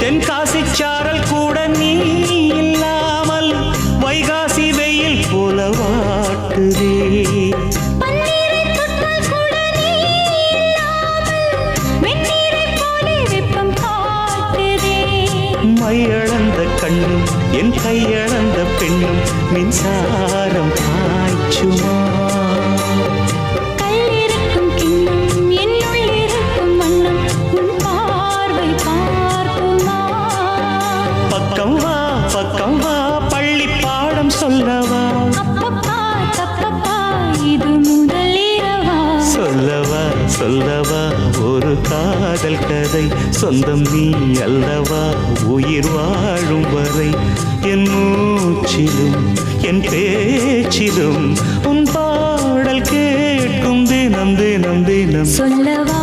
தென்காசி சாரல் கூட நீ இல்லாமல் வைகாசி வெயில் போல வாட்டுதே. மையளந்த கண்ணும் என் கையளந்த பெண்ணும் மின்சாரம் பாய்ச்சுமா. கல்லிருக்கும் கிண்ணம் என்னுள் இருக்கும் வண்ணம் உன் பார்வை பார்க்குமா. பக்கம் வா பள்ளி பாடம் சொல்லவா. அப்பப்பா தப்பப்பா இது முதல் இரவா. சொல்லவா ஒரு காதல் கதை சொந்தம் நீ அல்லவா உயிர் வாழும் வரை. என் மூச்சிலும் என் பேச்சிலும் உன் பாடல் கேட்கும் தினம் தினம் தினம். சொல்லவா